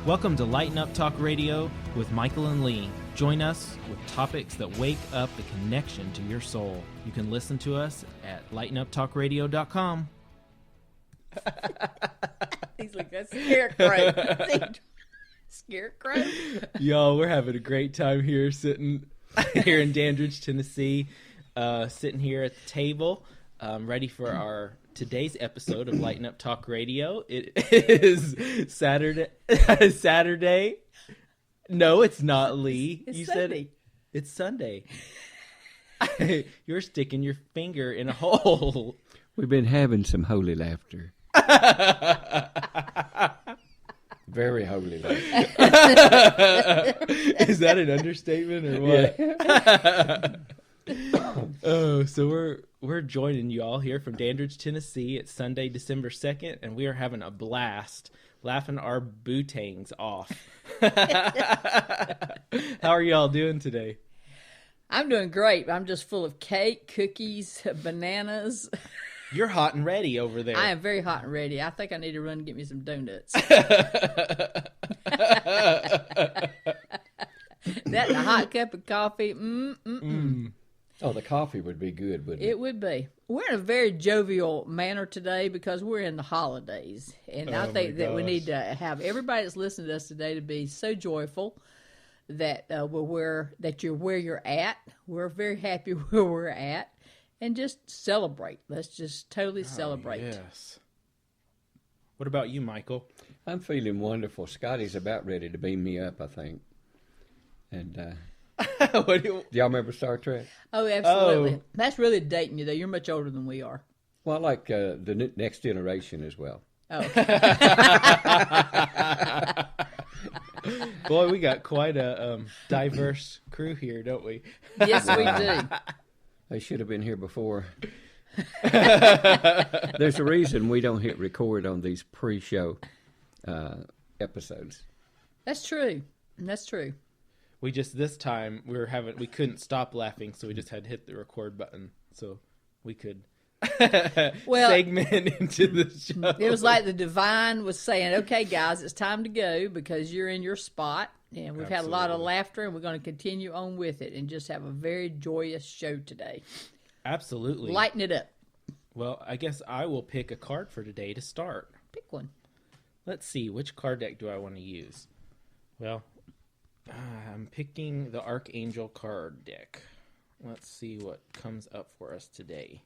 Welcome to Lighten Up Talk Radio with Michael and Lee. Join us with topics that wake up the connection to your soul. You can listen to us at lightenuptalkradio.com. He's like a scarecrow. Scarecrow? Y'all, we're having a great time here sitting here in Dandridge, Tennessee, sitting here at the table, ready for our today's episode of Lighten Up Talk Radio. It is Saturday. No, it's not, Lee. It's you Sunday. said it's Sunday. You're sticking your finger in a hole. We've been having some holy laughter. Very holy laughter. Is that an understatement or what? Yeah. Oh, so we're joining you all here from Dandridge, Tennessee. It's Sunday, December 2nd, and we are having a blast, laughing our bootangs off. How are y'all doing today? I'm doing great. I'm just full of cake, cookies, bananas. You're hot and ready over there. I am very hot and ready. I think I need to run and get me some donuts. That and a hot cup of coffee. Oh, the coffee would be good, wouldn't it? It would be. We're in a very jovial manner today because we're in the holidays. And I think that we need to have everybody that's listening to us today to be so joyful that that you're where you're at. We're very happy where we're at. And just celebrate. Let's just totally celebrate. Yes. What about you, Michael? I'm feeling wonderful. Scotty's about ready to beam me up, I think. And do y'all remember Star Trek? Oh, absolutely. Oh. That's really dating you, though. You're much older than we are. Well, I like the next generation as well. Oh. Boy, we got quite a diverse crew here, don't we? Yes, we do. They should have been here before. There's a reason we don't hit record on these pre-show episodes. That's true. That's true. We just, this time, we couldn't stop laughing, so we just had to hit the record button so we could segment into the show. It was like the divine was saying, okay, guys, it's time to go because you're in your spot. And we've had a lot of laughter, and we're going to continue on with it and just have a very joyous show today. Absolutely. Lighten it up. Well, I guess I will pick a card for today to start. Pick one. Let's see, which card deck do I want to use? Well, I'm picking the Archangel card deck. Let's see what comes up for us today.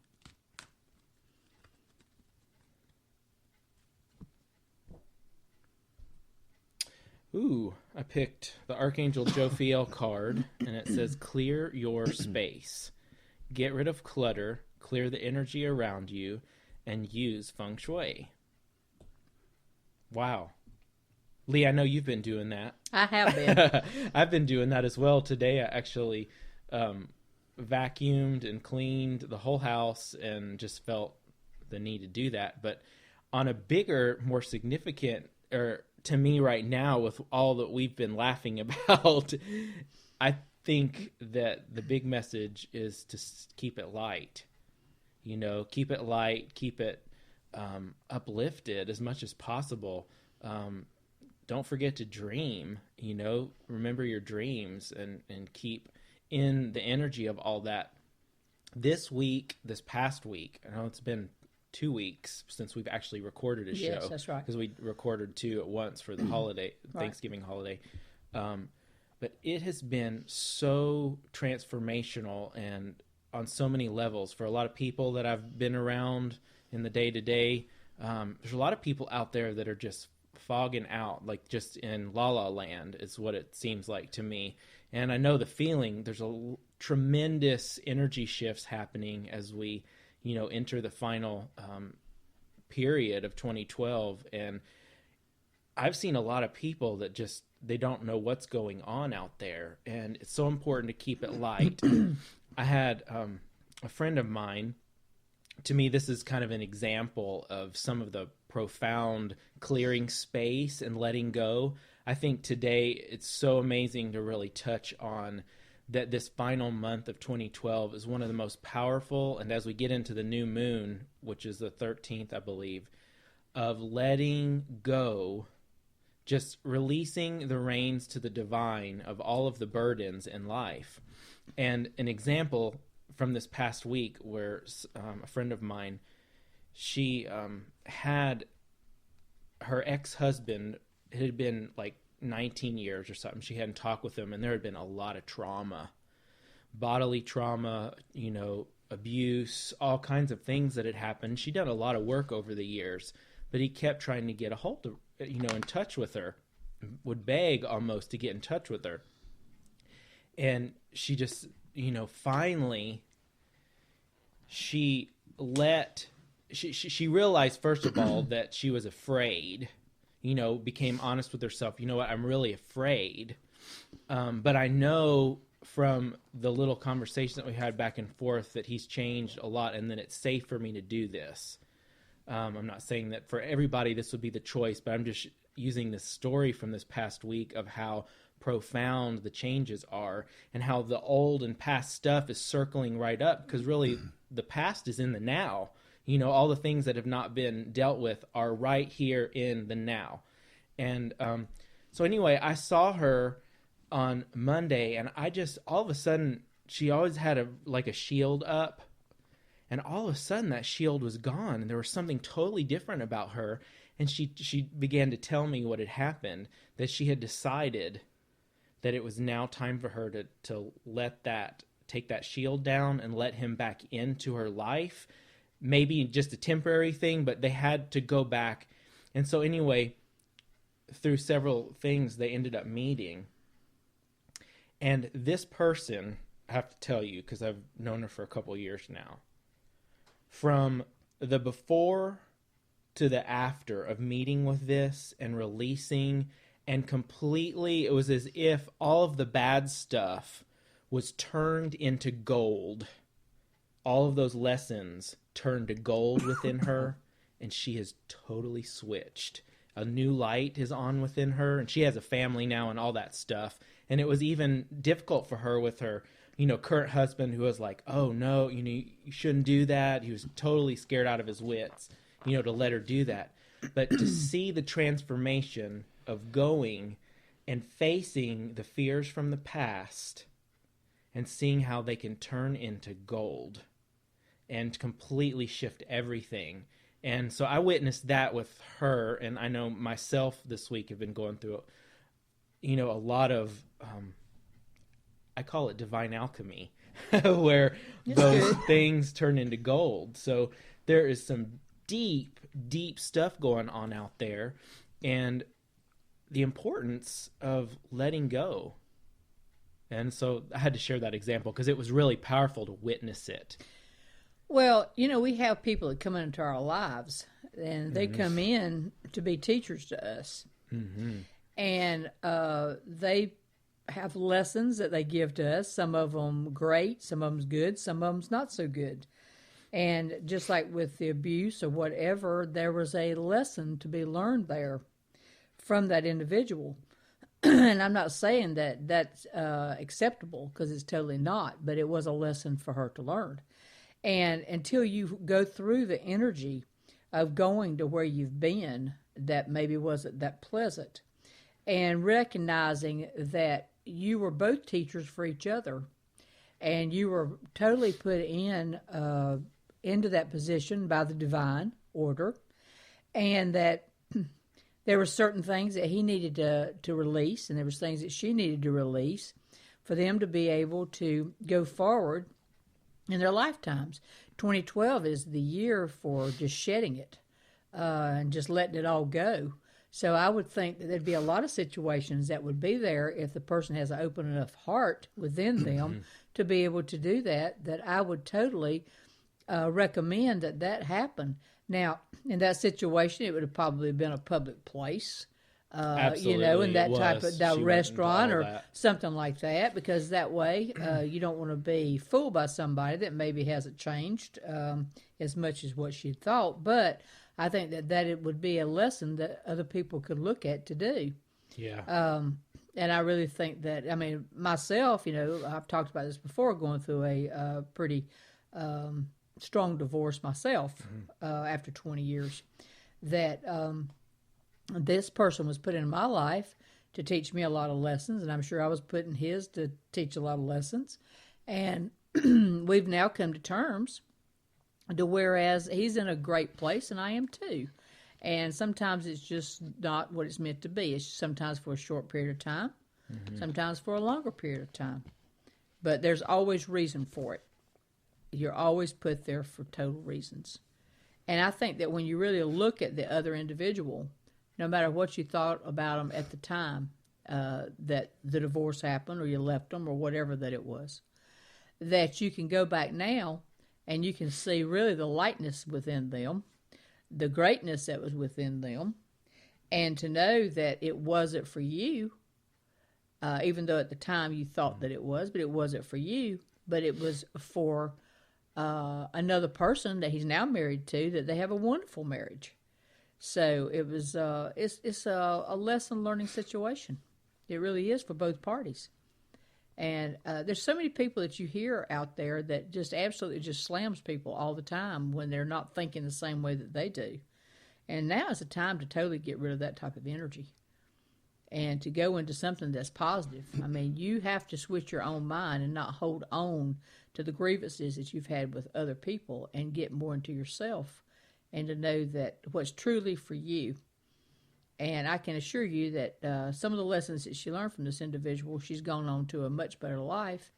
Ooh, I picked the Archangel Jophiel card, and it says, clear your space. Get rid of clutter, clear the energy around you, and use feng shui. Wow. Lee, I know you've been doing that. I have been. I've been doing that as well. Today I actually vacuumed and cleaned the whole house and just felt the need to do that. But on a bigger, more significant, to me right now, with all that we've been laughing about, I think that the big message is to keep it light. You know, keep it light, keep it uplifted as much as possible. Don't forget to dream, you know, remember your dreams and keep in the energy of all that. This past week, I know it's been 2 weeks since we've actually recorded a show. Yes, that's right. Because we recorded 2 at once for the holiday, Thanksgiving holiday. But it has been so transformational and on so many levels for a lot of people that I've been around in the day-to-day. There's a lot of people out there that are just fogging out, like just in La La Land is what it seems like to me. And I know the feeling, there's a tremendous energy shifts happening as we, you know, enter the final period of 2012. And I've seen a lot of people that just, they don't know what's going on out there. And it's so important to keep it light. I had a friend of mine, to me, this is kind of an example of some of the profound clearing space and letting go. I think today it's so amazing to really touch on that this final month of 2012 is one of the most powerful, and as we get into the new moon, which is the 13th, I believe, of letting go just releasing the reins to the divine of all of the burdens in life. And an example from this past week where a friend of mine, she had her ex-husband, it had been like 19 years or something. She hadn't talked with him, and there had been a lot of trauma, bodily trauma, abuse, all kinds of things that had happened. She'd done a lot of work over the years, but he kept trying to get a hold of, in touch with her, would beg almost to get in touch with her. And she just, finally, she realized, first of all, that she was afraid, became honest with herself. You know what? I'm really afraid. But I know from the little conversation that we had back and forth that he's changed a lot, and that it's safe for me to do this. I'm not saying that for everybody this would be the choice, but I'm just using this story from this past week of how profound the changes are and how the old and past stuff is circling right up, because really the past is in the now. All the things that have not been dealt with are right here in the now. And so anyway, I saw her on Monday, and I just, all of a sudden, she always had a shield up, and all of a sudden that shield was gone, and there was something totally different about her. And she began to tell me what had happened, that she had decided that it was now time for her to take that shield down and let him back into her life. Maybe just a temporary thing, but they had to go back. And so anyway, through several things, they ended up meeting. And this person, I have to tell you, because I've known her for a couple of years now, from the before to the after of meeting with this and releasing, and completely, it was as if all of the bad stuff was turned into gold. All of those lessons turned to gold within her, and she has totally switched. A new light is on within her, and she has a family now and all that stuff. And it was even difficult for her with her, current husband, who was like, oh no, you shouldn't do that. He was totally scared out of his wits, to let her do that. But to see the transformation of going and facing the fears from the past and seeing how they can turn into gold and completely shift everything. And so I witnessed that with her, and I know myself this week have been going through, a lot of, I call it divine alchemy, where those things turn into gold. So there is some deep, deep stuff going on out there, and the importance of letting go. And so I had to share that example because it was really powerful to witness it. Well, we have people that come into our lives, and they come in to be teachers to us. Mm-hmm. And they have lessons that they give to us. Some of them great, some of them's good, some of them's not so good. And just like with the abuse or whatever, there was a lesson to be learned there from that individual. And I'm not saying that that's acceptable, because it's totally not, but it was a lesson for her to learn. And until you go through the energy of going to where you've been that maybe wasn't that pleasant, and recognizing that you were both teachers for each other, and you were totally put into that position by the divine order, and that there were certain things that he needed to release, and there was things that she needed to release for them to be able to go forward in their lifetimes. 2012 is the year for just shedding it and just letting it all go. So I would think that there'd be a lot of situations that would be there if the person has an open enough heart within them to be able to do that, that I would totally recommend that happen. Now, in that situation, it would have probably been a public place, in that type of that restaurant or something like that, because that way you don't want to be fooled by somebody that maybe hasn't changed as much as what she thought. But I think that it would be a lesson that other people could look at to do. Yeah. And I really think that, myself, I've talked about this before, going through a pretty strong divorce myself after 20 years, that this person was put in my life to teach me a lot of lessons, and I'm sure I was put in his to teach a lot of lessons. And we've now come to terms to whereas he's in a great place and I am too. And sometimes it's just not what it's meant to be. It's sometimes for a short period of time, sometimes for a longer period of time. But there's always reason for it. You're always put there for total reasons. And I think that when you really look at the other individual, no matter what you thought about them at the time that the divorce happened or you left them or whatever that it was, that you can go back now and you can see really the lightness within them, the greatness that was within them, and to know that it wasn't for you, even though at the time you thought that it was, but it wasn't for you, but it was for another person that he's now married to, that they have a wonderful marriage. So it was, it's a lesson learning situation. It really is for both parties. And there's so many people that you hear out there that just absolutely just slams people all the time when they're not thinking the same way that they do. And now is the time to totally get rid of that type of energy and to go into something that's positive. I mean, you have to switch your own mind and not hold on to the grievances that you've had with other people and get more into yourself and to know that what's truly for you. And I can assure you that some of the lessons that she learned from this individual, she's gone on to a much better life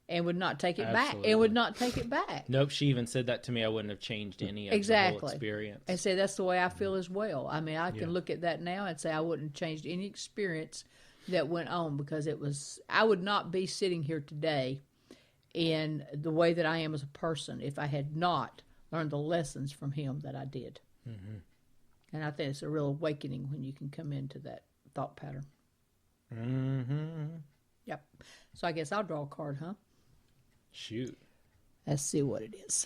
and would not take it back. And would not take it back. Nope, she even said that to me. I wouldn't have changed any of the whole experience. And say that's the way I feel as well. I mean, I can look at that now and say I wouldn't have changed any experience that went on because it was, I would not be sitting here today in the way that I am as a person if I had not learned the lessons from him that I did. Mm-hmm. And I think it's a real awakening when you can come into that thought pattern. Mm-hmm. Yep. So I guess I'll draw a card, huh? Shoot. Let's see what it is.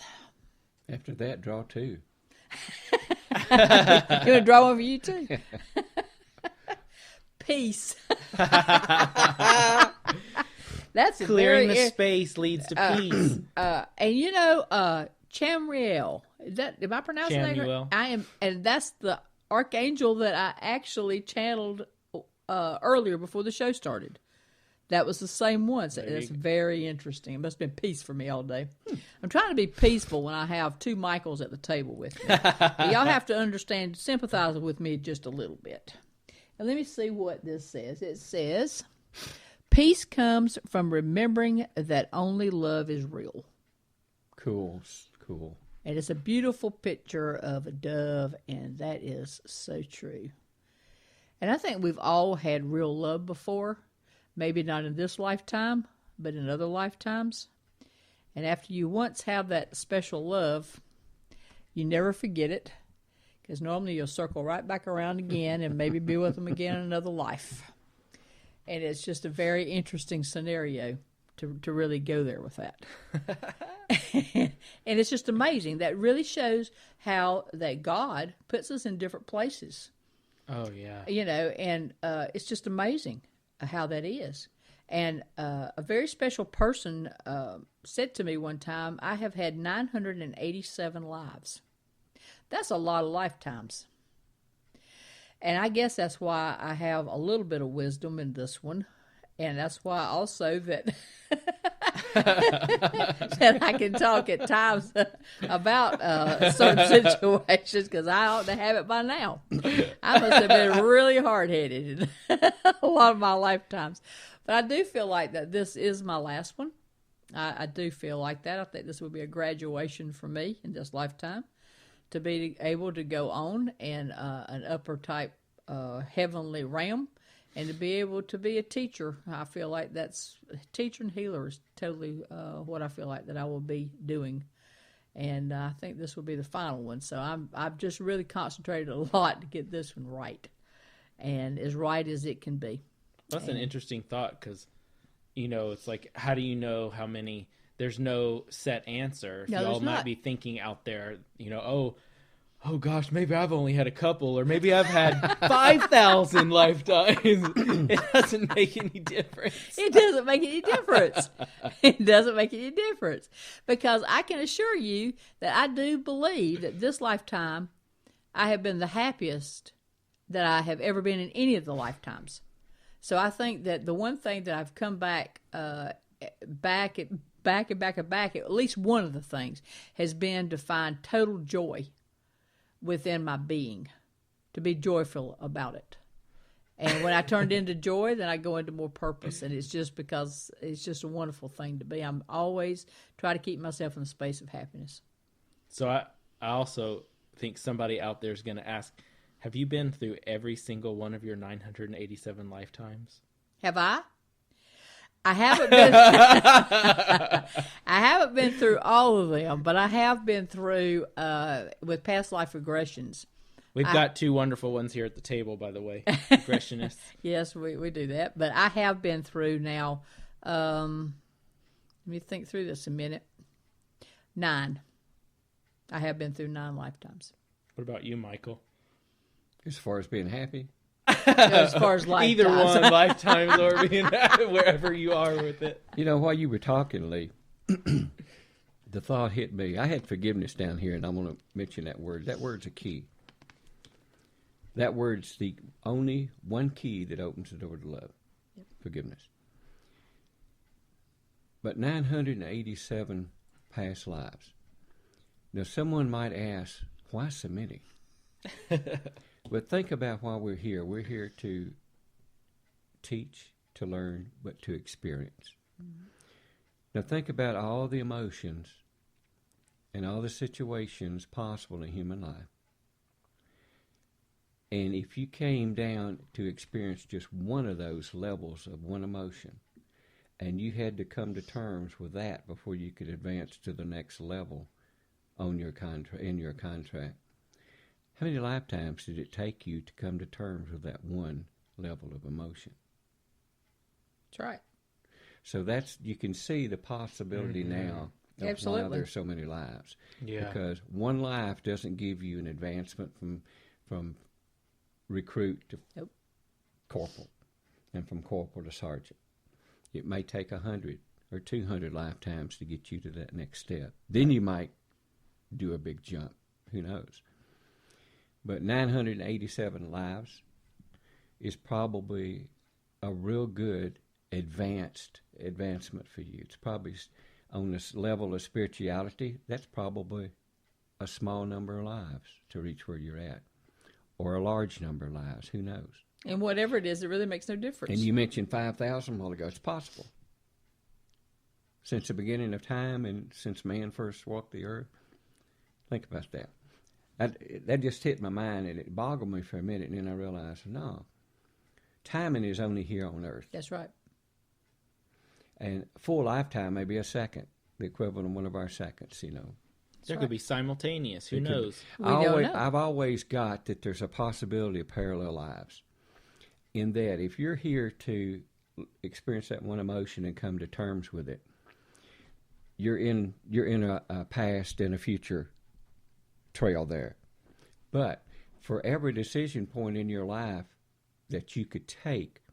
After that, draw two. You want to draw one for you too? Peace. That's clearing the space leads to peace. And you know, Chamriel. Is that, am I pronouncing that right? I am, and that's the archangel that I actually channeled earlier before the show started. That was the same one. So it's very interesting. It must have been peace for me all day. I'm trying to be peaceful when I have two Michaels at the table with me. Y'all have to understand, sympathize with me just a little bit. And let me see what this says. It says, peace comes from remembering that only love is real. Cool. And it's a beautiful picture of a dove, and that is so true. And I think we've all had real love before. Maybe not in this lifetime, but in other lifetimes. And after you once have that special love, you never forget it, because normally you'll circle right back around again and maybe be with them again in another life. And it's just a very interesting scenario to really go there with that. And it's just amazing. That really shows how that God puts us in different places. Oh, yeah. You know, and it's just amazing how that is. And a very special person said to me one time, I have had 987 lives. That's a lot of lifetimes. And I guess that's why I have a little bit of wisdom in this one. And that's why also that that I can talk at times about certain situations, because I ought to have it by now. I must have been really hard-headed in a lot of my lifetimes. But I do feel like that this is my last one. I do feel like that. I think this would be a graduation for me in this lifetime, to be able to go on in an upper type heavenly realm. And to be able to be a teacher, I feel like that's teacher and healer is totally what I feel like that I will be doing. And I think this will be the final one. So I've just really concentrated a lot to get this one right, and as right as it can be. That's an interesting thought, because, you know, it's like, how do you know how many? There's no set answer. No, y'all might be thinking out there, you know, oh gosh, maybe I've only had a couple, or maybe I've had 5,000 lifetimes. It doesn't make any difference. It doesn't make any difference. It doesn't make any difference. Because I can assure you that I do believe that this lifetime I have been the happiest that I have ever been in any of the lifetimes. So I think that the one thing that I've come back, at least one of the things has been to find total joy within my being, to be joyful about it. And when I turned into joy, then I go into more purpose. And it's just because it's just a wonderful thing to be. I'm always try to keep myself in the space of happiness. So I also think somebody out there is going to ask, have you been through every single one of your 987 lifetimes? Have I? I haven't been. I haven't been through all of them, but I have been through with past life regressions. We've got two wonderful ones here at the table, by the way, regressionists. Yes, we do that. But I have been through now, let me think through this a minute, 9. I have been through 9 lifetimes. What about you, Michael? As far as being happy? As far as lifetimes. Either one, lifetimes or being happy, wherever you are with it. You know, while you were talking, Lee, the thought hit me. I had forgiveness down here, and I'm going to mention that word. That word's a key. That word's the only one key that opens the door to love. Yep. Forgiveness. But 987 past lives. Now, someone might ask, why so many? But think about why we're here. We're here to teach, to learn, but to experience. Mm-hmm. Now, think about all the emotions and all the situations possible in human life. And if you came down to experience just one of those levels of one emotion, and you had to come to terms with that before you could advance to the next level on your in your contract, how many lifetimes did it take you to come to terms with that one level of emotion? That's right. So you can see the possibility now of Absolutely. why there's so many lives. Yeah. Because one life doesn't give you an advancement from recruit to corporal, and from corporal to sergeant. It may take 100 or 200 lifetimes to get you to that next step. Then you might do a big jump. Who knows? But 987 lives is probably a real good advancement for you. It's probably on this level of spirituality, that's probably a small number of lives to reach where you're at. Or a large number of lives, who knows? And whatever it is, it really makes no difference. And you mentioned 5,000 a while ago. It's possible. Since the beginning of time and since man first walked the earth. Think about that. That just hit my mind, and it boggled me for a minute, and then I realized, no, timing is only here on earth. That's right. And a full lifetime may be a second, the equivalent of one of our seconds, you know. There could be simultaneous. Who knows? I've always got that there's a possibility of parallel lives. In that, if you're here to experience that one emotion and come to terms with it, you're in a past and a future trail there. But for every decision point in your life that you could take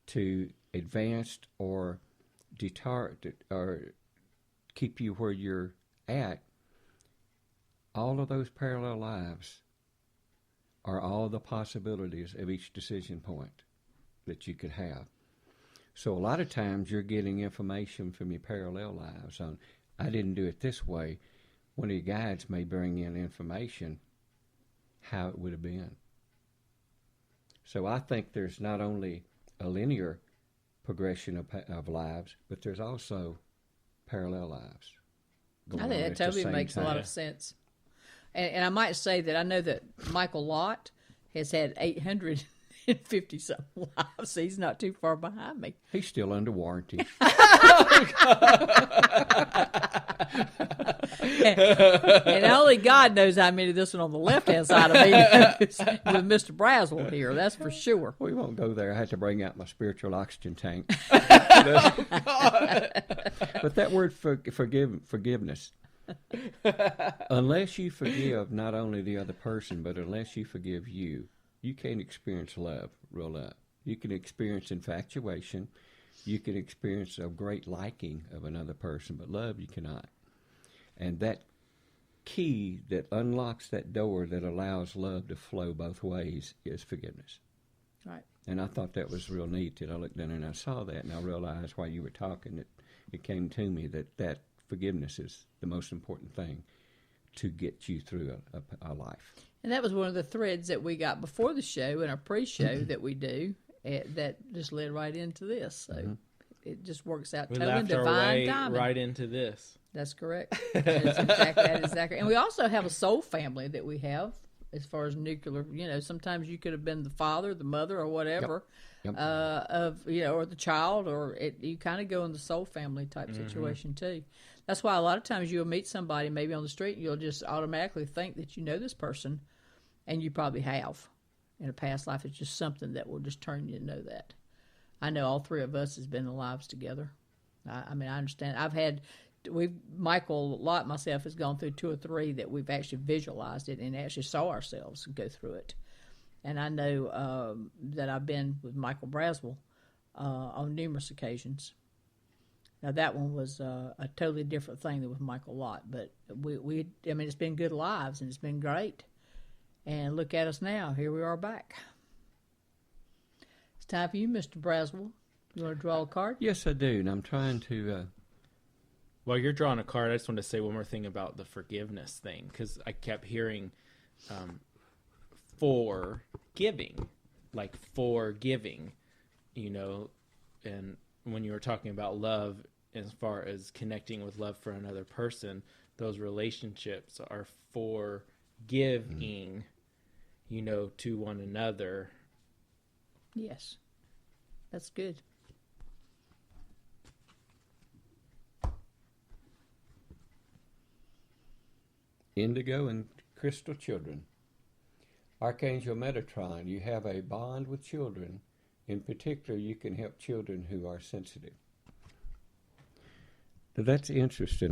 to advance or deter or keep you where you're at, all of those parallel lives are all the possibilities of each decision point that you could have. So a lot of times you're getting information from your parallel lives on, I didn't do it this way. One of your guides may bring in information how it would have been. So I think there's not only a linear progression of lives, but there's also parallel lives. I think that totally makes a lot of sense. And I might say that I know that Michael Lott has had 850-something lives. He's not too far behind me. He's still under warranty. And only God knows how many of this one on the left-hand side of me knows with Mr. Braswell here. That's for sure. We won't go there. I had to bring out my spiritual oxygen tank. But that word forgiveness. Unless you forgive not only the other person, but unless you forgive you can't experience love, real love. You can experience infatuation. You can experience a great liking of another person, but love you cannot. And that key that unlocks that door that allows love to flow both ways is forgiveness. Right. And I thought that was real neat that I looked down and I saw that, and I realized while you were talking that it came to me that forgiveness is the most important thing to get you through a life. And that was one of the threads that we got before the show and our pre-show that we do that just led right into this. So it just works out totally divine timing. Right into this. That's correct. That is exactly. And we also have a soul family that we have as far as nuclear. Sometimes you could have been the father, the mother, or whatever of or the child, or you kind of go in the soul family type situation too. That's why a lot of times you'll meet somebody maybe on the street and you'll just automatically think that you know this person, and you probably have in a past life. It's just something that will just turn you to know that. I know all three of us has been in the lives together. I mean, I understand. Michael, Lott, myself has gone through 2 or 3 that we've actually visualized it and actually saw ourselves go through it. And I know that I've been with Michael Braswell on numerous occasions. Now that one was a totally different thing than with Michael Lott, but it's been good lives and it's been great. And look at us now. Here we are back. It's time for you, Mr. Braswell. You want to draw a card? Yes, I do. And I'm trying to... While you're drawing a card, I just want to say one more thing about the forgiveness thing, because I kept hearing forgiving, like forgiving, and when you were talking about love, as far as connecting with love for another person, those relationships are forgiving, to one another. Yes, that's good. Indigo and crystal children. Archangel Metatron, you have a bond with children. In particular, you can help children who are sensitive. Now, that's interesting.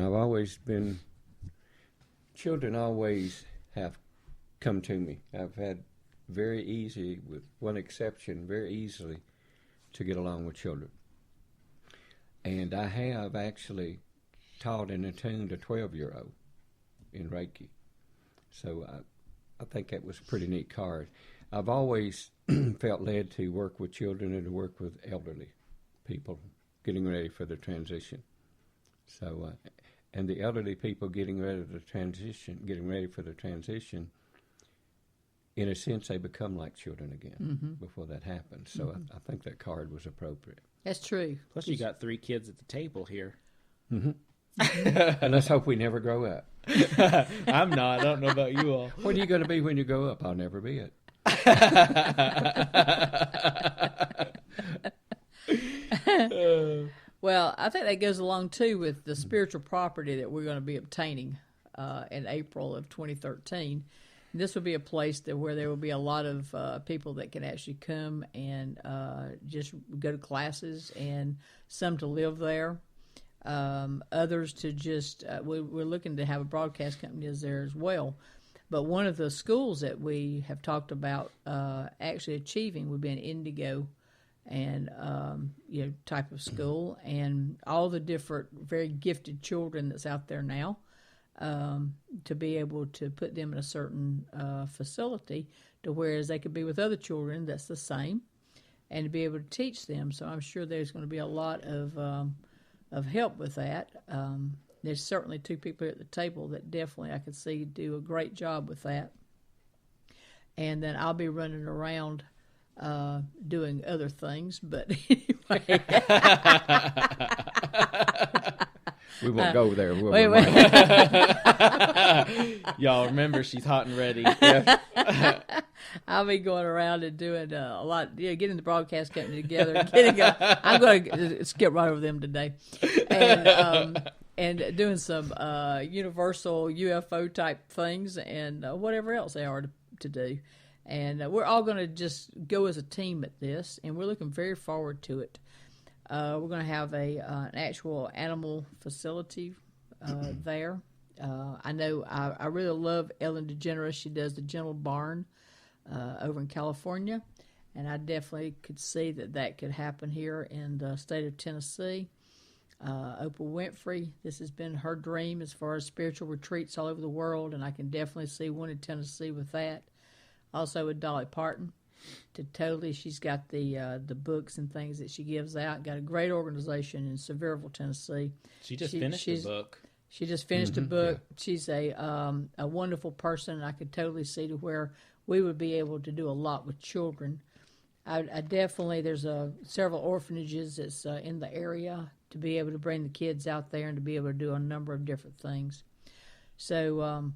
Children always have come to me. I've had very easy, with one exception, very easily to get along with children. And I have actually taught and attuned a 12-year-old in Reiki. So I think that was a pretty neat card. I've always felt led to work with children and to work with elderly people getting ready for the transition. So, and the elderly people getting ready for the transition, in a sense, they become like children again before that happens. So I think that card was appropriate. That's true. Plus, you got 3 kids at the table here. Mm-hmm. And let's hope we never grow up. I'm not. I don't know about you all. What are you going to be when you grow up? I'll never be it. Well, I think that goes along, too, with the spiritual property that we're going to be obtaining in April of 2013. And this will be a place where there will be a lot of people that can actually come and just go to classes, and some to live there. Others to just, we're looking to have a broadcast company there as well. But one of the schools that we have talked about actually achieving would be an indigo and type of school, and all the different very gifted children that's out there now, to be able to put them in a certain facility to whereas they could be with other children that's the same, and to be able to teach them. So I'm sure there's going to be a lot of help with that. There's certainly 2 people here at the table that definitely I could see do a great job with that. And then I'll be running around doing other things, but anyway. We won't go there. Wait. Y'all remember, she's hot and ready. I'll be going around and doing a lot, getting the broadcast company together. I'm going to skip right over them today. And doing some universal UFO type things and whatever else they are to do. And we're all going to just go as a team at this, and we're looking very forward to it. We're going to have an actual animal facility there. I know I really love Ellen DeGeneres. She does the Gentle Barn over in California, and I definitely could see that could happen here in the state of Tennessee. Oprah Winfrey, this has been her dream as far as spiritual retreats all over the world, and I can definitely see one in Tennessee with that. Also with Dolly Parton, she's got the books and things that she gives out. Got a great organization in Sevierville, Tennessee. She just finished a book. She just finished a book. Yeah. She's a wonderful person, and I could totally see to where we would be able to do a lot with children. I definitely, there's several orphanages that's in the area to be able to bring the kids out there and to be able to do a number of different things. So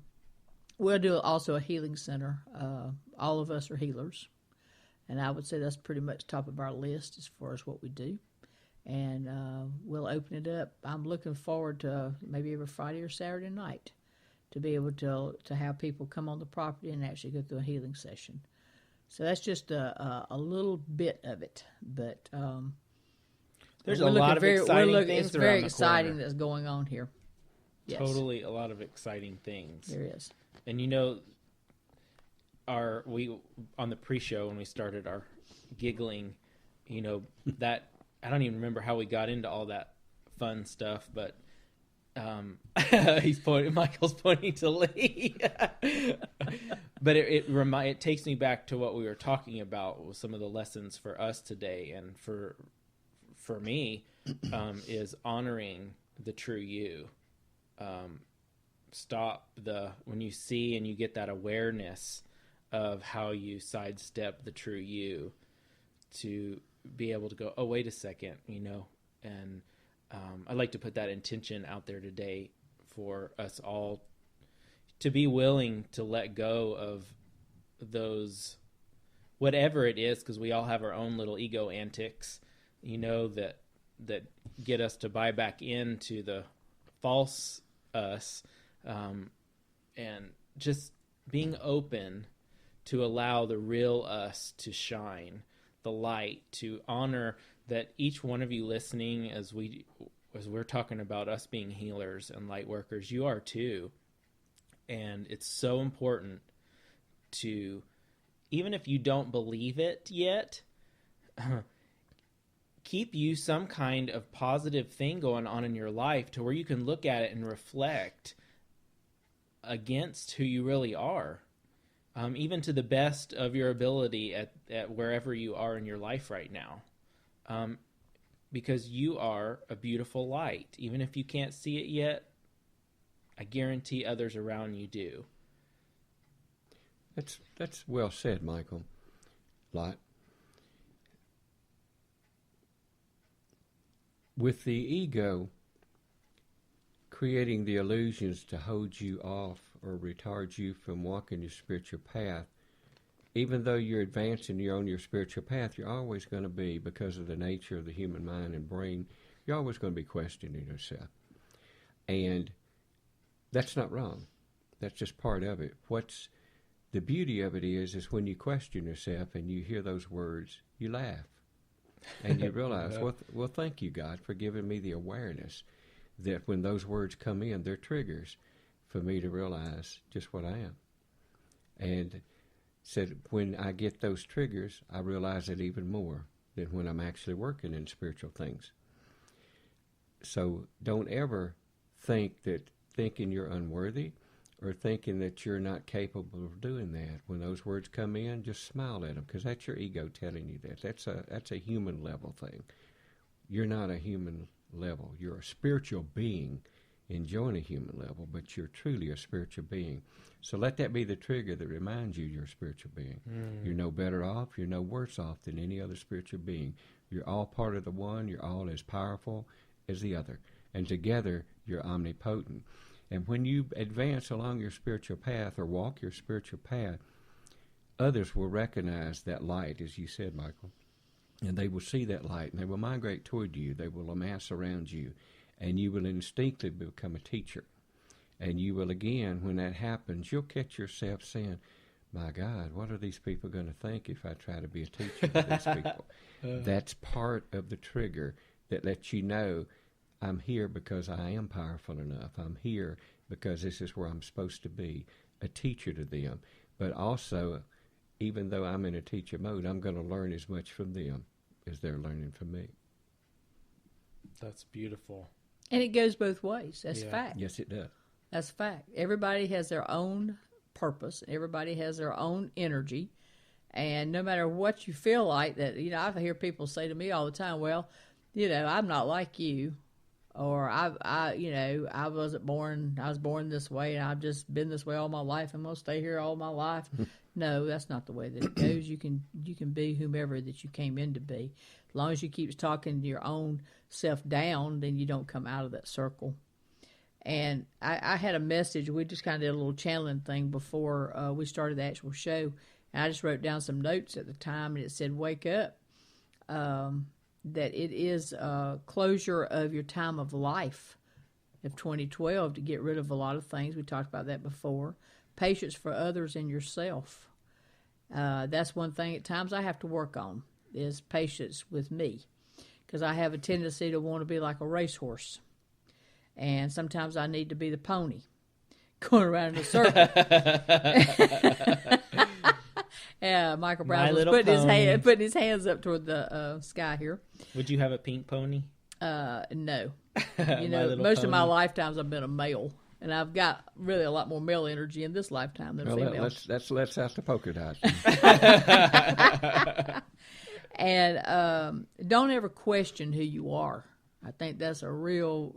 we'll do also a healing center. All of us are healers, and I would say that's pretty much top of our list as far as what we do. And we'll open it up. I'm looking forward to maybe every Friday or Saturday night to be able to have people come on the property and actually go through a healing session. So that's just a little bit of it, but there's a lot of exciting things. It's very exciting that's going on here. Yes. Totally, a lot of exciting things. There is. And we on the pre-show when we started our giggling, that I don't even remember how we got into all that fun stuff, but Michael's pointing to Lee. But it takes me back to what we were talking about with some of the lessons for us today, and for me, is honoring the true you. When you see and you get that awareness of how you sidestep the true you, to be able to go, oh, wait a second, and I'd like to put that intention out there today for us all to be willing to let go of those, whatever it is, because we all have our own little ego antics, that get us to buy back into the false us, and just being open to allow the real us to shine, the light, to honor that each one of you listening, as we're talking about us being healers and light workers, you are too. And it's so important to, even if you don't believe it yet, keep you some kind of positive thing going on in your life to where you can look at it and reflect against who you really are. Even to the best of your ability at wherever you are in your life right now. Because you are a beautiful light. Even if you can't see it yet, I guarantee others around you do. That's well said, Michael. Lott. With the ego creating the illusions to hold you off or retard you from walking your spiritual path, even though you're advancing, you're on your spiritual path, you're always going to be, because of the nature of the human mind and brain, you're always going to be questioning yourself. And that's not wrong. That's just part of it. What's the beauty of it is when you question yourself and you hear those words, you laugh. And you realize, well, thank you, God, for giving me the awareness that when those words come in, they're triggers for me to realize just what I am. And said when I get those triggers, I realize it even more than when I'm actually working in spiritual things. So don't ever think that thinking you're unworthy or thinking that you're not capable of doing that. When those words come in, just smile at them, because that's your ego telling you that. That's a human level thing. You're not a human level. You're a spiritual being enjoying a human level, but you're truly a spiritual being. So let that be the trigger that reminds you you're a spiritual being. You're no better off, you're no worse off than any other spiritual being. You're all part of the one, you're all as powerful as the other. And together, you're omnipotent. And when you advance along your spiritual path or walk your spiritual path, others will recognize that light, as you said, Michael. And they will see that light, and they will migrate toward you. They will amass around you, and you will instinctively become a teacher. And you will, again, when that happens, you'll catch yourself saying, my God, what are these people going to think if I try to be a teacher to these people? That's part of the trigger that lets you know I'm here because I am powerful enough. I'm here because this is where I'm supposed to be, a teacher to them. But also, even though I'm in a teacher mode, I'm going to learn as much from them as they're learning from me. That's beautiful. And it goes both ways. That's fact. Yes, it does. That's fact. Everybody has their own purpose. Everybody has their own energy. And no matter what you feel like, that, I hear people say to me all the time, well, I'm not like you. Or I wasn't born, I was born this way and I've just been this way all my life. I'm going to stay here all my life. No, that's not the way that it goes. You can be whomever that you came in to be. As long as you keep talking your own self down, then you don't come out of that circle. And I had a message. We just kind of did a little channeling thing before we started the actual show. And I just wrote down some notes at the time, and it said, wake up. That it is closure of your time of life of 2012 to get rid of a lot of things. We talked about that before. Patience for others and yourself. That's one thing at times I have to work on, is patience with me. Because I have a tendency to want to be like a racehorse. And sometimes I need to be the pony going around in a circle. Yeah, Michael Braswell putting his hands up toward the sky here. Would you have a pink pony? No. Most of my lifetimes I've been a male, and I've got really a lot more male energy in this lifetime than female. Let's ask the polka dots. And don't ever question who you are. I think that's a real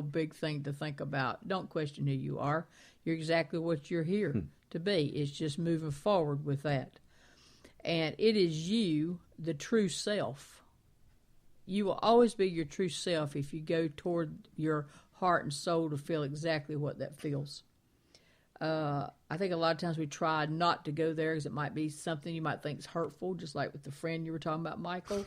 big thing to think about. Don't question who you are. You're exactly what you're here to be. It's just moving forward with that. And it is you, the true self. You will always be your true self if you go toward your heart and soul to feel exactly what that feels. I think a lot of times we try not to go there because it might be something you might think is hurtful, just like with the friend you were talking about, Michael.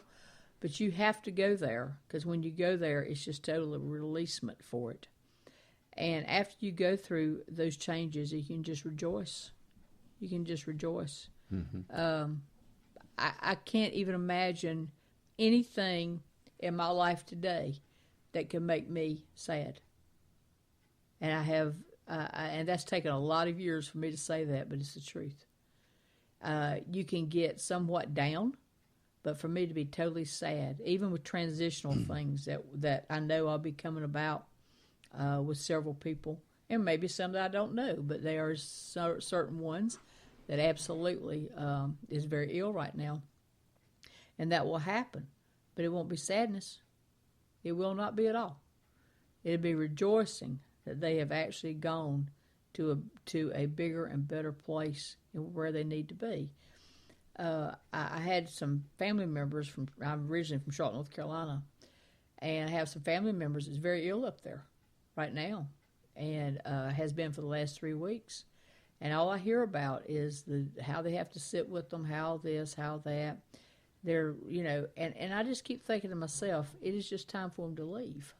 But you have to go there, because when you go there, it's just total releasement for it. And after you go through those changes, you can just rejoice. You can just rejoice. Mm-hmm. I can't even imagine anything in my life today that can make me sad. And I have, and that's taken a lot of years for me to say that, but it's the truth. You can get somewhat down, but for me to be totally sad, even with transitional things that I know I'll be coming about with several people, and maybe some that I don't know, but there are certain ones that absolutely is very ill right now. And that will happen, but it won't be sadness. It will not be at all. It'll be rejoicing that they have actually gone to a bigger and better place where they need to be. I had some family members I'm originally from Charlotte, North Carolina, and I have some family members that's very ill up there right now, and has been for the last 3 weeks. And all I hear about is how they have to sit with them, how this, how that. They're, and I just keep thinking to myself, it is just time for them to leave.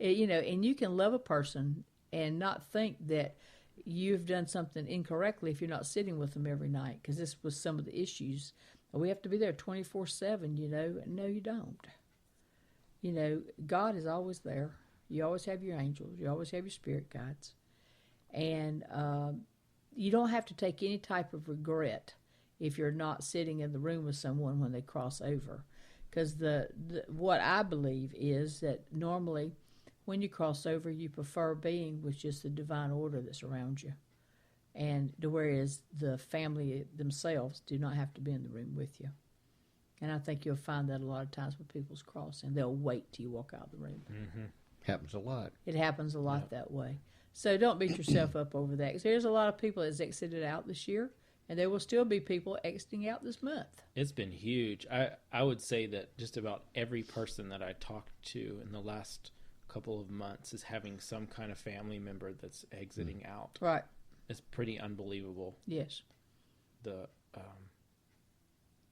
And you can love a person and not think that you've done something incorrectly if you're not sitting with them every night, because this was some of the issues. We have to be there 24/7, No, you don't. God is always there. You always have your angels. You always have your spirit guides. And you don't have to take any type of regret if you're not sitting in the room with someone when they cross over. Because what I believe is that normally when you cross over, you prefer being with just the divine order that's around you. And whereas the family themselves do not have to be in the room with you. And I think you'll find that a lot of times when people's crossing, they'll wait till you walk out of the room. Mm-hmm. Happens a lot. It happens a lot that way. So don't beat yourself up over that. Because there's a lot of people that's exited out this year, and there will still be people exiting out this month. It's been huge. I would say that just about every person that I talked to in the last couple of months is having some kind of family member that's exiting out. Right. It's pretty unbelievable. Yes. The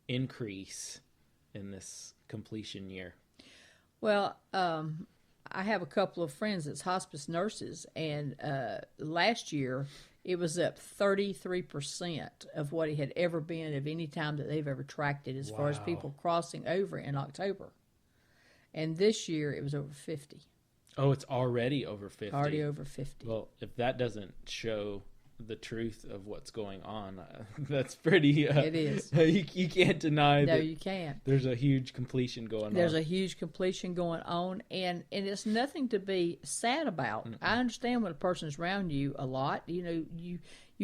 increase in this completion year. Well, I have a couple of friends that's hospice nurses, and last year it was up 33% of what it had ever been of any time that they've ever tracked it as far as people crossing over in October. And this year it was over 50. Oh, it's already over 50. Already over 50. Well, if that doesn't show the truth of what's going on. That's pretty. It is. You can't deny that. No, you can't. There's a huge completion going on. There's a huge completion going on, and it's nothing to be sad about. Mm-mm. I understand when a person's around you a lot. You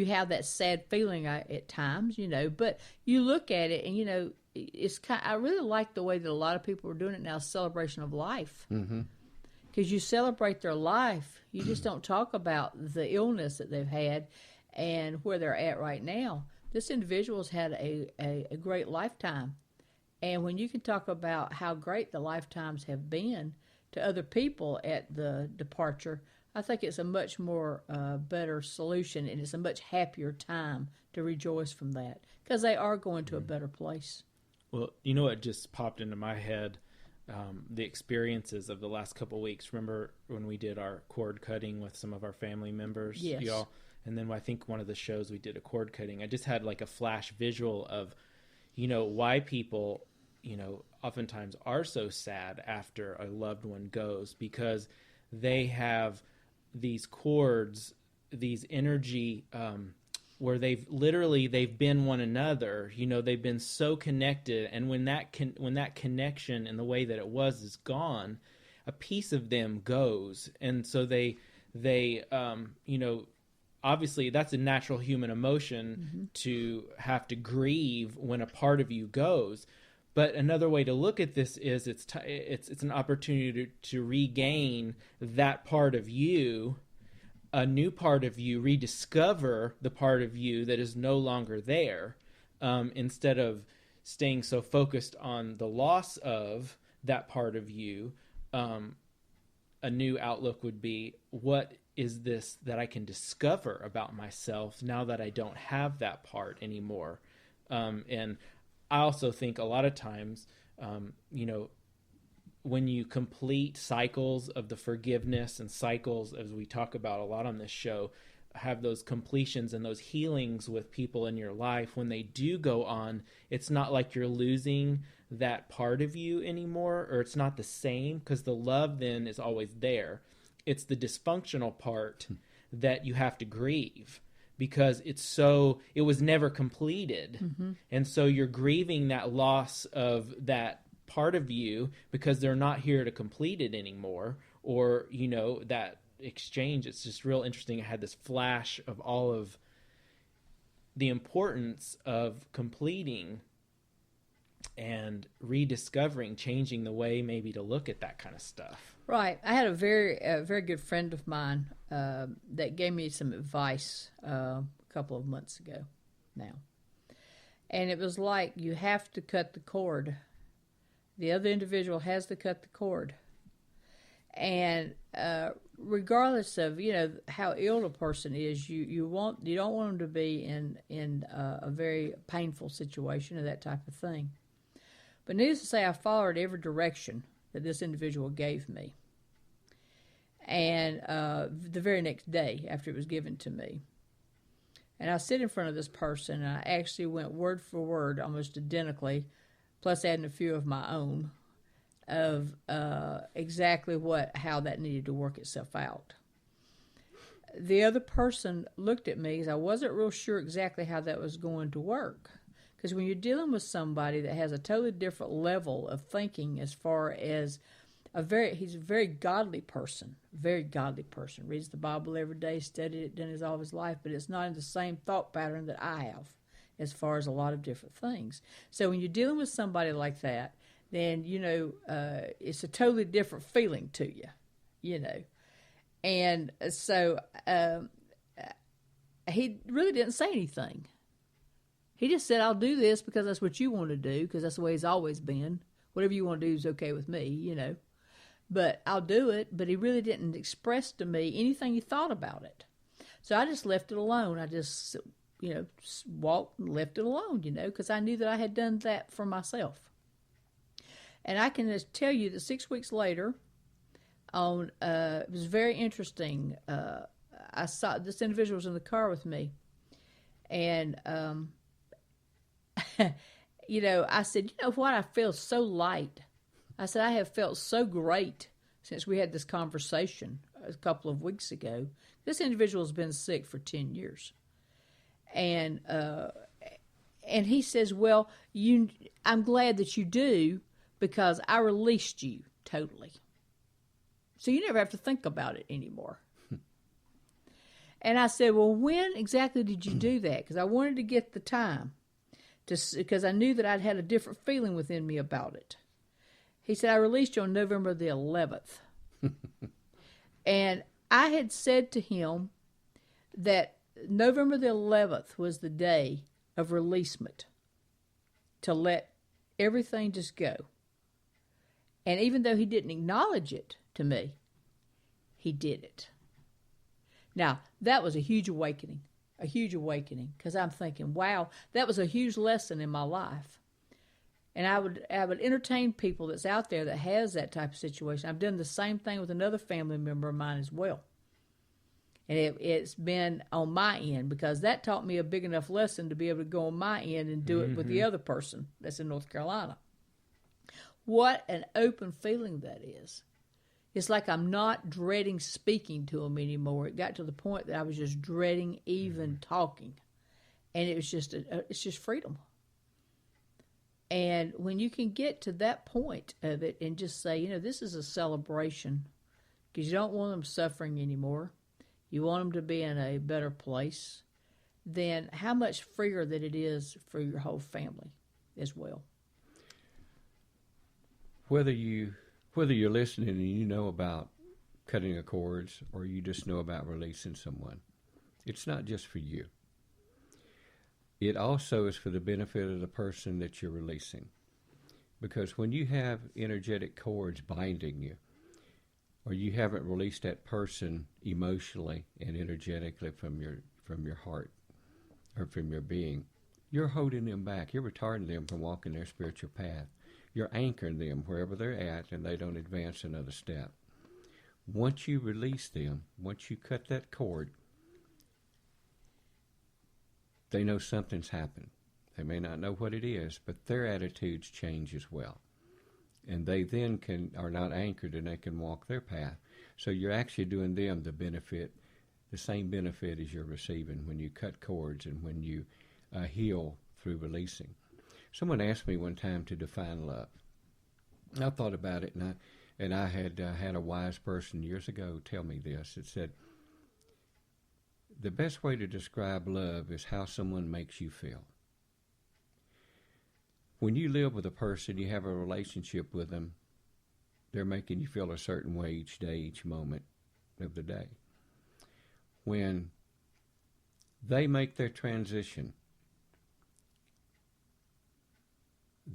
have that sad feeling at times, but you look at it and, it's I really like the way that a lot of people are doing it now, celebration of life. Mm-hmm. Because you celebrate their life. You just don't talk about the illness that they've had and where they're at right now. This individual's had a great lifetime. And when you can talk about how great the lifetimes have been to other people at the departure, I think it's a much more better solution, and it's a much happier time to rejoice from that because they are going to a better place. Well, what just popped into my head? The experiences of the last couple of weeks. Remember when we did our cord cutting with some of our family members? Yes. Y'all? And then I think one of the shows we did a cord cutting. I just had like a flash visual of, why people, oftentimes are so sad after a loved one goes, because they have these cords, these energy, where they've been one another, they've been so connected, and when that connection and the way that it was is gone, a piece of them goes, and so they obviously that's a natural human emotion, mm-hmm. to have to grieve when a part of you goes. But another way to look at this is it's an opportunity to regain that part of you, a new part of you, rediscover the part of you that is no longer there, instead of staying so focused on the loss of that part of you. A new outlook would be, what is this that I can discover about myself now that I don't have that part anymore? And I also think a lot of times, when you complete cycles of the forgiveness and cycles, as we talk about a lot on this show, have those completions and those healings with people in your life, when they do go on, it's not like you're losing that part of you anymore, or it's not the same, because the love then is always there. It's the dysfunctional part that you have to grieve, because it was never completed. Mm-hmm. And so you're grieving that loss of that part of you because they're not here to complete it anymore, or that exchange. It's just real interesting. I had this flash of all of the importance of completing and rediscovering, changing the way maybe to look at that kind of stuff. Right. I had a very good friend of mine that gave me some advice a couple of months ago now. And it was like, you have to cut the cord. The other individual has to cut the cord. And regardless of, how ill a person is, you don't want them to be in a very painful situation or that type of thing. But needless to say, I followed every direction that this individual gave me. And the very next day after it was given to me. And I sit in front of this person, and I actually went word for word, almost identically, plus adding a few of my own, of exactly how that needed to work itself out. The other person looked at me because I wasn't real sure exactly how that was going to work. Because when you're dealing with somebody that has a totally different level of thinking, as far as he's a very godly person, reads the Bible every day, studied it, done it all his life, but it's not in the same thought pattern that I have, as far as a lot of different things. So when you're dealing with somebody like that, then, it's a totally different feeling to you, And so he really didn't say anything. He just said, I'll do this because that's what you want to do, because that's the way he's always been. Whatever you want to do is okay with me, But I'll do it. But he really didn't express to me anything he thought about it. So I just left it alone. I just, walked and left it alone, because I knew that I had done that for myself. And I can just tell you that 6 weeks later, it was very interesting. I saw this individual was in the car with me, and I said, what? I feel so light. I said, I have felt so great since we had this conversation a couple of weeks ago. This individual has been sick for 10 years. And he says, well, I'm glad that you do because I released you totally. So you never have to think about it anymore. And I said, well, when exactly did you do that? Because I wanted to get the time, because I knew that I'd had a different feeling within me about it. He said, I released you on November the 11th. And I had said to him that November the 11th was the day of releasement, to let everything just go. And even though he didn't acknowledge it to me, he did it. Now, that was a huge awakening, because I'm thinking, wow, that was a huge lesson in my life. And I would entertain people that's out there that has that type of situation. I've done the same thing with another family member of mine as well. And it's been on my end, because that taught me a big enough lesson to be able to go on my end and do it with the other person that's in North Carolina. What an open feeling that is. It's like I'm not dreading speaking to him anymore. It got to the point that I was just dreading even talking. And it was just, it's just freedom. And when you can get to that point of it and just say, this is a celebration, because you don't want them suffering anymore. You want them to be in a better place. Then how much freer that it is for your whole family as well. Whether you're listening and you know about cutting the cords, or you just know about releasing someone, it's not just for you. It also is for the benefit of the person that you're releasing. Because when you have energetic cords binding you, or you haven't released that person emotionally and energetically from your heart or from your being, you're holding them back. You're retarding them from walking their spiritual path. You're anchoring them wherever they're at, and they don't advance another step. Once you release them, once you cut that cord, they know something's happened. They may not know what it is, but their attitudes change as well. And they then are not anchored, and they can walk their path. So you're actually doing them the same benefit as you're receiving when you cut cords and when you heal through releasing. Someone asked me one time to define love. I thought about it, and I had a wise person years ago tell me this. It said, the best way to describe love is how someone makes you feel. When you live with a person, you have a relationship with them, they're making you feel a certain way each day, each moment of the day. When they make their transition,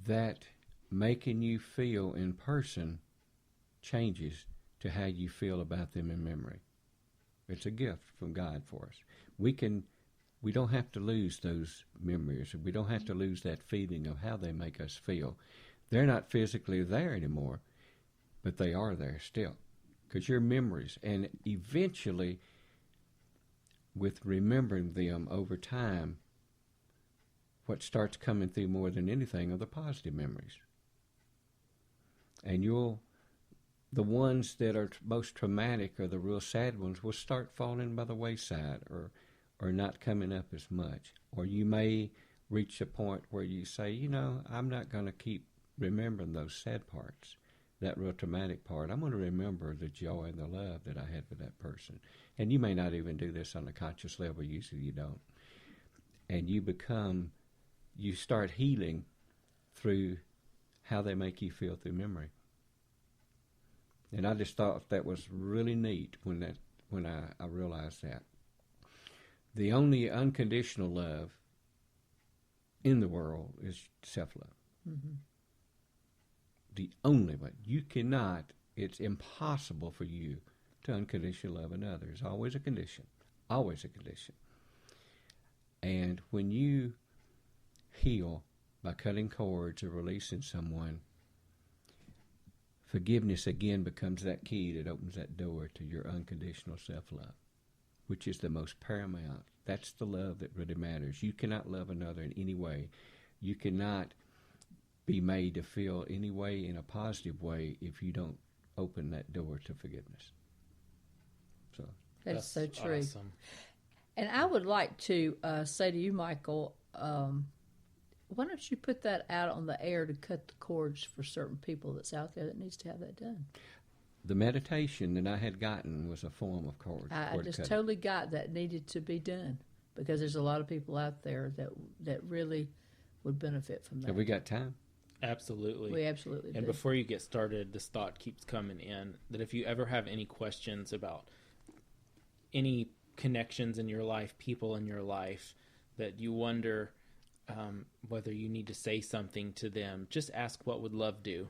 that making you feel in person changes to how you feel about them in memory. It's a gift from God for us. We don't have to lose those memories. We don't have to lose that feeling of how they make us feel. They're not physically there anymore, but they are there still, because your memories, and eventually with remembering them over time, what starts coming through more than anything are the positive memories. And the ones that are most traumatic, or the real sad ones, will start falling by the wayside, or not coming up as much. Or you may reach a point where you say, I'm not going to keep remembering those sad parts, that real traumatic part. I'm going to remember the joy and the love that I had with that person. And you may not even do this on a conscious level. Usually you don't. And you start healing through how they make you feel through memory. And I just thought that was really neat when I realized that. The only unconditional love in the world is self-love. Mm-hmm. The only one. You cannot, it's impossible for you to unconditionally love another. There's always a condition. Always a condition. And when you heal by cutting cords or releasing someone, forgiveness again becomes that key that opens that door to your unconditional self-love, which is the most paramount. That's the love that really matters. You cannot love another in any way. You cannot be made to feel any way in a positive way if you don't open that door to forgiveness. So that's so true. Awesome. And I would like to say to you, Michael, why don't you put that out on the air to cut the cords for certain people that's out there that needs to have that done? The meditation that I had gotten was a form of cord I just cutting. totally got that needed to be done because there's a lot of people out there that really would benefit from that. Have we got time? Absolutely. We absolutely do. And before you get started, this thought keeps coming in that if you ever have any questions about any connections in your life, people in your life, that you wonder whether you need to say something to them, just ask, what would love do?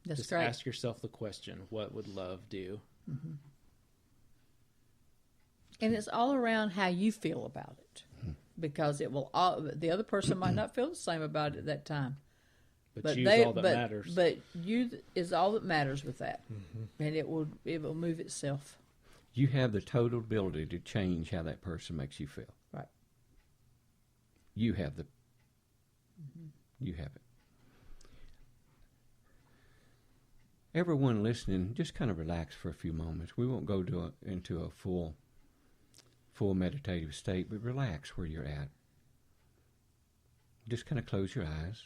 That's just great. ask yourself the question, what would love do? Mm-hmm. And it's all around how you feel about it, because it will. The other person might not feel the same about it at that time. But you's all that matters. But you is all that matters with that, and it will move itself. You have the total ability to change how that person makes you feel. Right. You have you have it. Everyone listening, just kind of relax for a few moments. We won't go into a full meditative state, but relax where you're at. Just kind of close your eyes.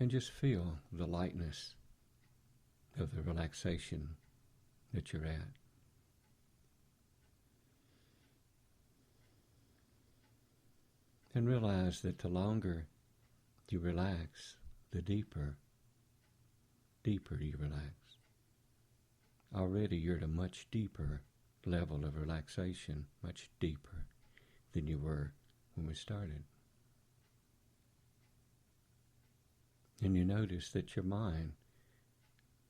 And just feel the lightness of the relaxation that you're at. And realize that the longer you relax, the deeper you relax. Already you're at a much deeper level of relaxation, much deeper than you were when we started. And you notice that your mind,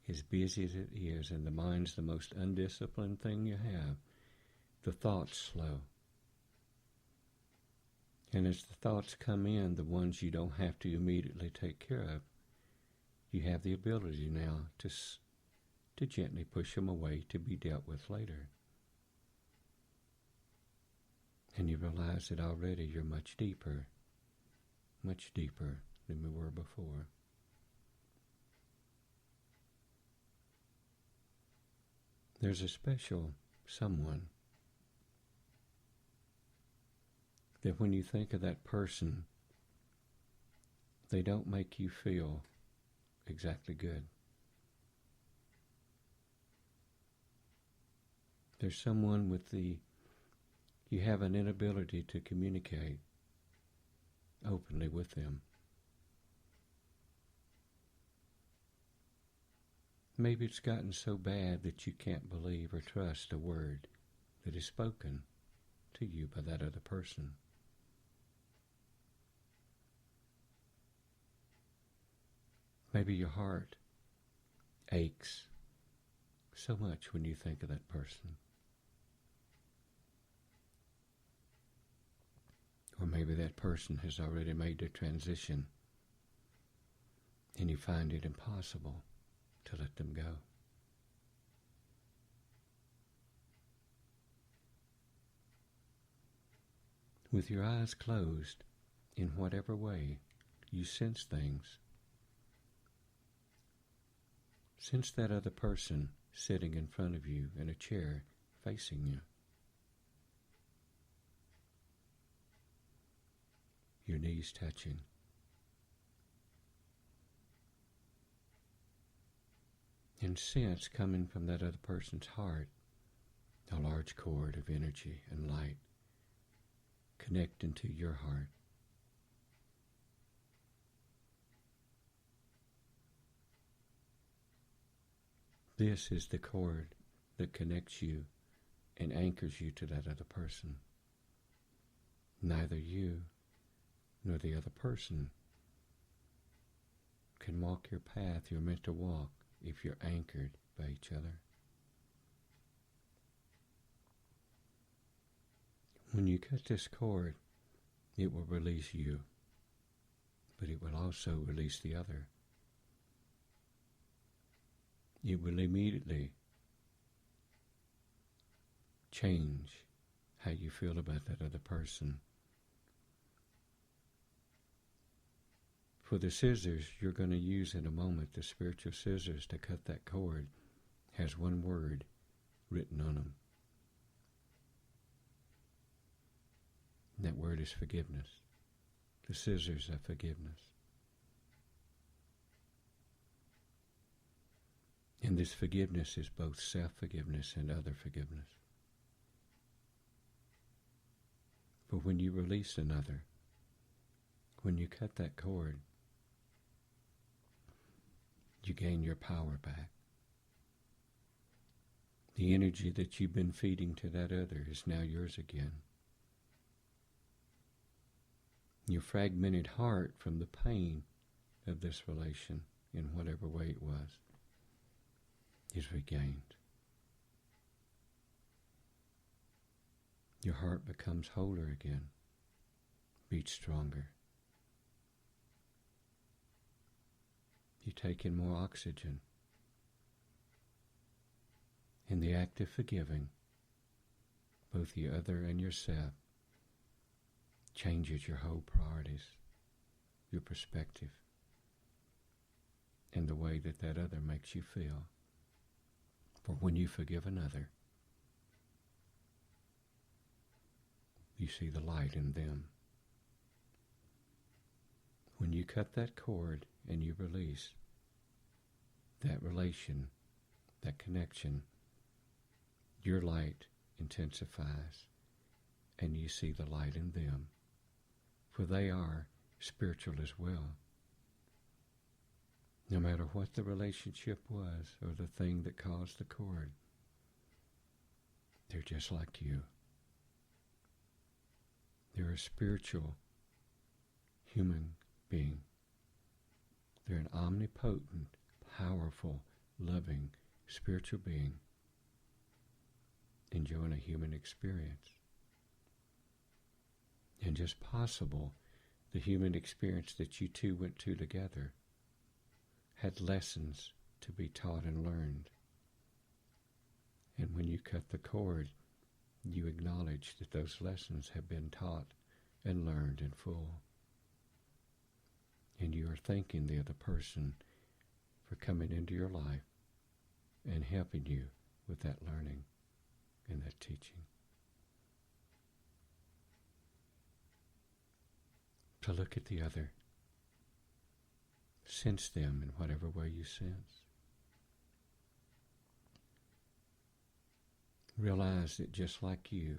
as busy as it is, and the mind's the most undisciplined thing you have, the thoughts slow. And as the thoughts come in, the ones you don't have to immediately take care of, you have the ability now to gently push them away to be dealt with later. And you realize that already you're much deeper than we were before. There's a special someone that when you think of that person, they don't make you feel exactly good. There's someone you have an inability to communicate openly with them. Maybe it's gotten so bad that you can't believe or trust a word that is spoken to you by that other person. Maybe your heart aches so much when you think of that person. Or maybe that person has already made the transition and you find it impossible to let them go. With your eyes closed, in whatever way you sense things, sense that other person sitting in front of you in a chair facing you. Your knees touching. And sense coming from that other person's heart a large cord of energy and light connecting to your heart. This is the cord that connects you and anchors you to that other person. Neither you nor the other person can walk your path you're meant to walk if you're anchored by each other. When you cut this cord, it will release you, but it will also release the other. It will immediately change how you feel about that other person. For the scissors you're going to use in a moment, the spiritual scissors to cut that cord, has one word written on them. And that word is forgiveness. The scissors of forgiveness. And this forgiveness is both self-forgiveness and other forgiveness. But when you release another, when you cut that cord, you gain your power back. The energy that you've been feeding to that other is now yours again. Your fragmented heart from the pain of this relation, in whatever way it was, is regained. Your heart becomes wholer again, beats stronger. You take in more oxygen. In the act of forgiving, both the other and yourself changes your whole priorities, your perspective, and the way that that other makes you feel. For when you forgive another, you see the light in them. When you cut that cord and you release, that relation, that connection, your light intensifies, and you see the light in them, for they are spiritual as well. No matter what the relationship was or the thing that caused the cord, they're just like you. They're a spiritual human being. They're an omnipotent, powerful, loving, spiritual being enjoying a human experience. And just possible, the human experience that you two went to together had lessons to be taught and learned. And when you cut the cord, you acknowledge that those lessons have been taught and learned in full. And you are thanking the other person for coming into your life and helping you with that learning and that teaching. So look at the other. Sense them in whatever way you sense. Realize that just like you,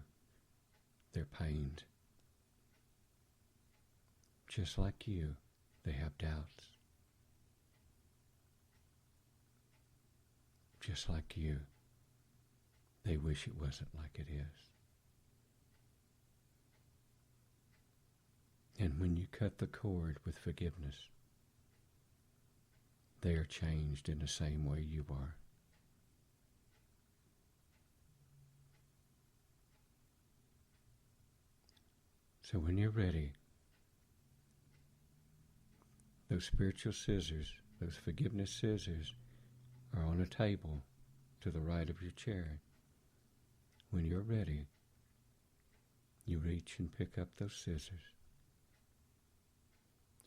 they're pained. Just like you, they have doubts. Just like you, they wish it wasn't like it is. And when you cut the cord with forgiveness, they are changed in the same way you are. So when you're ready, those spiritual scissors, those forgiveness scissors, are on a table to the right of your chair. When you're ready, you reach and pick up those scissors.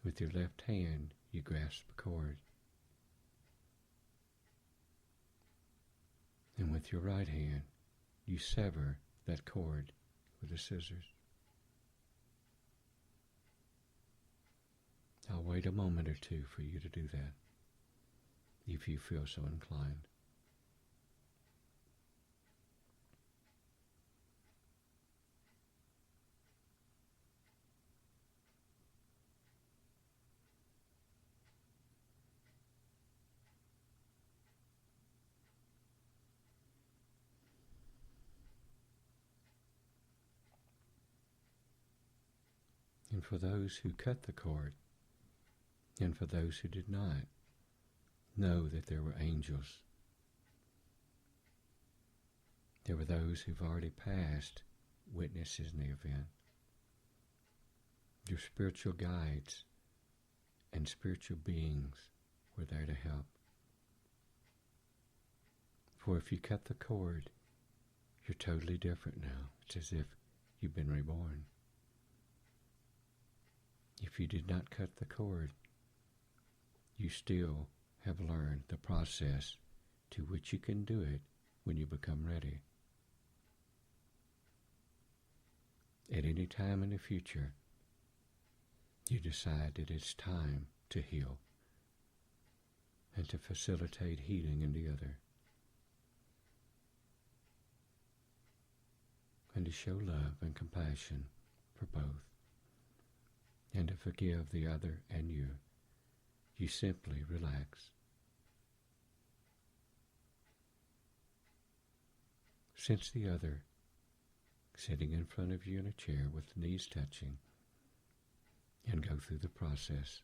With your left hand, you grasp the cord. And with your right hand, you sever that cord with the scissors. I'll wait a moment or two for you to do that, if you feel so inclined. And for those who cut the cord, and for those who did not, know that there were angels. There were those who've already passed, witnesses in the event. Your spiritual guides and spiritual beings were there to help. For if you cut the cord, you're totally different now. It's as if you've been reborn. If you did not cut the cord, you still have learned the process to which you can do it when you become ready. At any time in the future, you decide that it's time to heal and to facilitate healing in the other, and to show love and compassion for both, and to forgive the other and you. You simply relax. Sense the other sitting in front of you in a chair with the knees touching, and go through the process.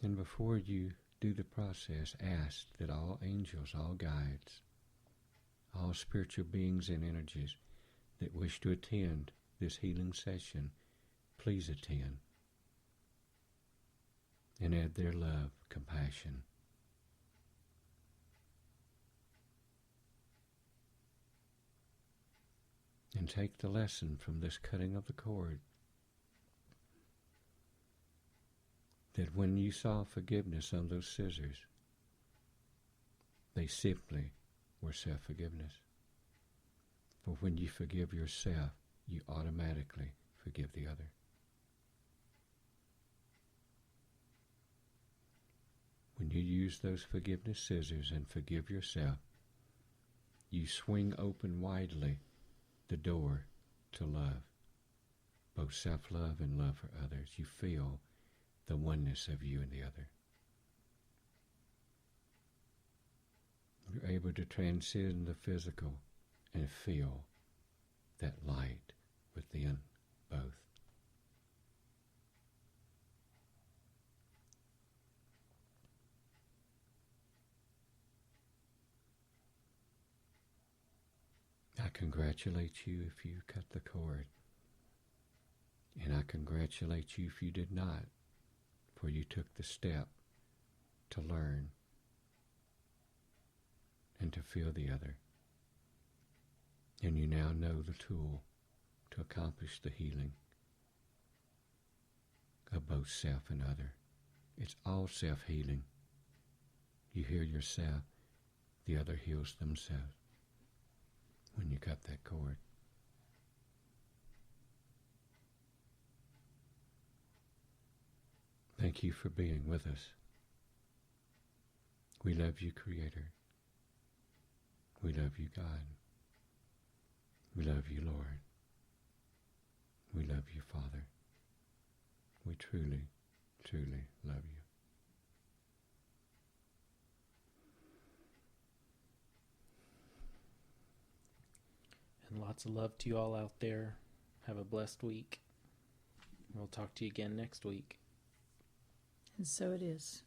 And before you do the process, ask that all angels, all guides, all spiritual beings and energies that wish to attend this healing session, please attend and add their love, compassion. And take the lesson from this cutting of the cord, that when you saw forgiveness on those scissors, they simply were self-forgiveness. For when you forgive yourself, you automatically forgive the other. When you use those forgiveness scissors and forgive yourself, you swing open widely the door to love, both self-love and love for others. You feel the oneness of you and the other. You're able to transcend the physical and feel that light within both. I congratulate you if you cut the cord, and I congratulate you if you did not, for you took the step to learn and to feel the other. And you now know the tool to accomplish the healing of both self and other. It's all self-healing. You heal yourself, the other heals themselves when you cut that cord. Thank you for being with us. We love you, Creator. We love you, God. We love you, Lord. We love you, Father. We truly, truly love you. And lots of love to you all out there. Have a blessed week. We'll talk to you again next week. And so it is.